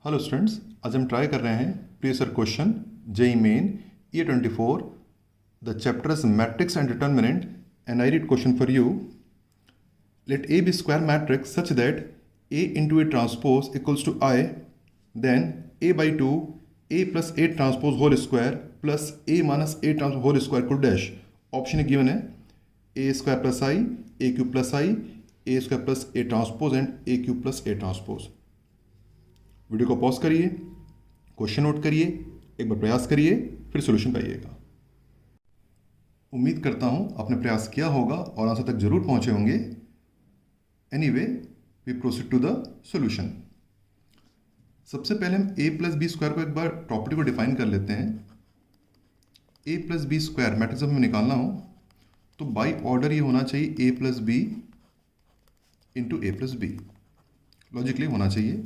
Hello students, आज हम try कर रहे हैं previous year question JEE Main year 24 the chapter is matrix and determinant and I read question for you. Let A B square matrix such that A into A transpose equals to I, then A by two A plus A transpose whole square plus A minus A transpose whole square को dash. Option given है A square plus I, A cube plus I, A square plus A transpose and A cube plus A transpose. Video को pause करिए, question note करिए, एक बार प्रयास करिए, फिर solution पाइएगा. उम्मीद करता हूं आपने प्रयास किया होगा और आंसर तक जरूर पहुंचे होंगे. Anyway we proceed to the solution. सबसे पहले हम ए प्लस बी स्क्वायर को एक बार प्रॉपर्टी को डिफाइन कर लेते हैं. A plus B square matrix में निकालना हो तो बाई ऑर्डर ये होना चाहिए A plus B into A plus B. Logically होना चाहिए.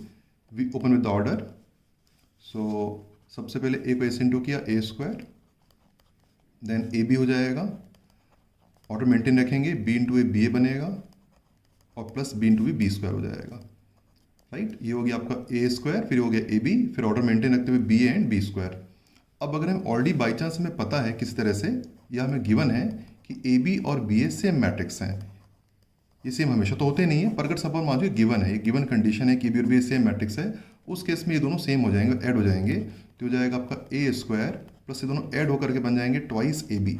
We open with the order. So सबसे पहले ए को ए से इंटू किया, A square, then A B हो जाएगा. ऑर्डर मेंटेन रखेंगे, B into A B A बनेगा और plus B into B square हो जाएगा. राइट, ये हो गया आपका ए स्क्वायर, फिर हो गया ए बी, फिर ऑर्डर मेंटेन रखते हुए बी एंड बी स्क्वायर. अब अगर हम ऑलरेडी बाई चांस हमें पता है किसी तरह से या हमें गिवन है कि ए बी और बी ए सेम मैट्रिक्स हैं. ये सेम हमेशा तो होते नहीं है, पर अगर सपोज मान लीजिए गिवन है, ये गिवन कंडीशन है कि बी और बी सेम मैट्रिक्स है, उस केस में ये दोनों सेम हो जाएंगे, ऐड हो जाएंगे. तो हो जाएगा आपका ए स्क्वायर प्लस ये दोनों ऐड होकर के बन जाएंगे twice A B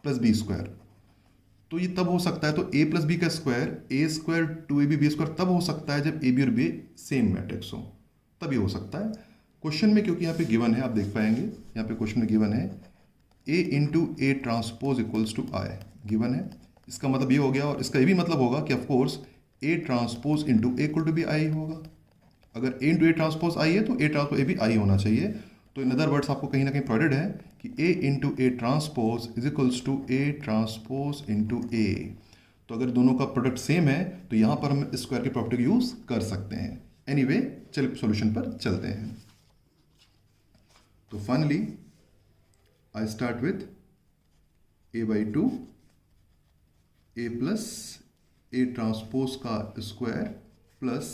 plus B square. तो ये तब हो सकता है, तो ए प्लस बी का square A square two A B square तब हो सकता है जब ए बी और बी सेम मैट्रिक्स हो, तब ये हो सकता है. क्वेश्चन में क्योंकि यहाँ पे गिवन है, आप देख पाएंगे यहाँ पे क्वेश्चन में गिवन है A into A transpose equals to I given है. इसका मतलब ये हो गया, और इसका ये भी मतलब होगा कि of course A transpose into A equal to B I होगा. अगर ए इंटू ए ट्रांसपोज आई है तो ए ट्रांसपोज ए भी आई होना चाहिए. तो इन अदर वर्ड्स आपको कहीं ना कहीं प्रोवाइडेड है कि A into A transpose is equals to A transpose into A. तो अगर दोनों का प्रोडक्ट सेम है तो यहाँ पर हम स्क्वायर की प्रॉपर्टी को यूज कर सकते हैं. एनीवे चलिए सॉल्यूशन पर चलते हैं. तो finally I start with A by two A plus A transpose का square plus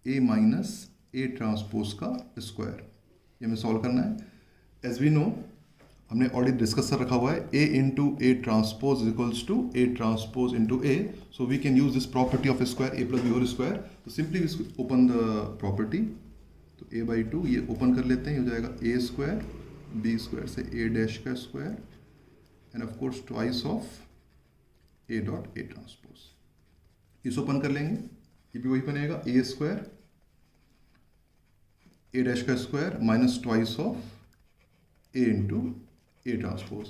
A minus A transpose का स्क्वायर. ये हमें सॉल्व करना है. एज वी नो हमने ऑलरेडी डिस्कस कर रखा हुआ है A into A transpose equals to A transpose into A. So we can use this property of square A plus B whole square. तो सिंपली ओपन द प्रॉपर्टी. तो A by to ये open कर लेते हैं, हो जाएगा ए square B square से ए dash का square and of course twice of A dot A transpose. इस ओपन कर लेंगे, ये भी वही बनेगा ए स्क्वायर ए डैश का square minus twice of A into A transpose.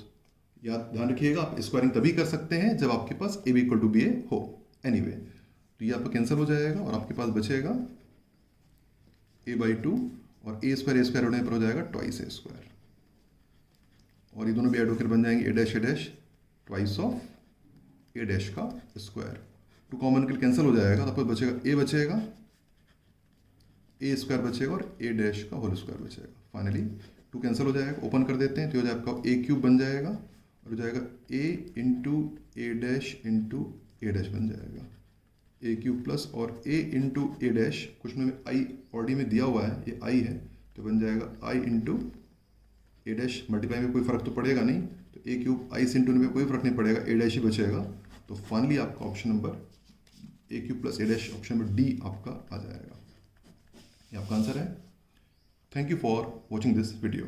याद ध्यान रखिएगा, आप स्क्वायरिंग तभी कर सकते हैं जब आपके पास A B equal to B A हो. एनीवे तो ये आपका कैंसिल हो जाएगा और आपके पास बचेगा ए बाई टू और ए स्क्वायर होने पर हो जाएगा ट्वाइस ए स्क्वायर, और ये दोनों भी ऐड होकर बन जाएंगे A dash twice of A dash का स्क्वायर. टू कॉमन के कैंसिल हो जाएगा, तो आपको बचेगा ए स्क्वायर बचेगा और ए डैश का होल स्क्वायर बचेगा. फाइनली टू कैंसिल हो जाएगा, ओपन कर देते हैं तो हो जाएगा आपका ए क्यूब बन जाएगा और हो जाएगा ए इंटू ए डैश बन जाएगा ए क्यूब प्लस और ए इंटू ए डैश, कुछ में आई ऑलरेडी में दिया हुआ है, ये आई है तो बन जाएगा आई इंटू ए डैश. मल्टीप्लाई में कोई फर्क तो पड़ेगा नहीं, तो ए क्यूब आई से इंटू में कोई फर्क नहीं पड़ेगा, ए डैश ही बचेगा. तो फाइनली आपका option number A cube plus A dash, option number D आपका आ जाएगा. ये आपका आंसर है. Thank you for watching this video.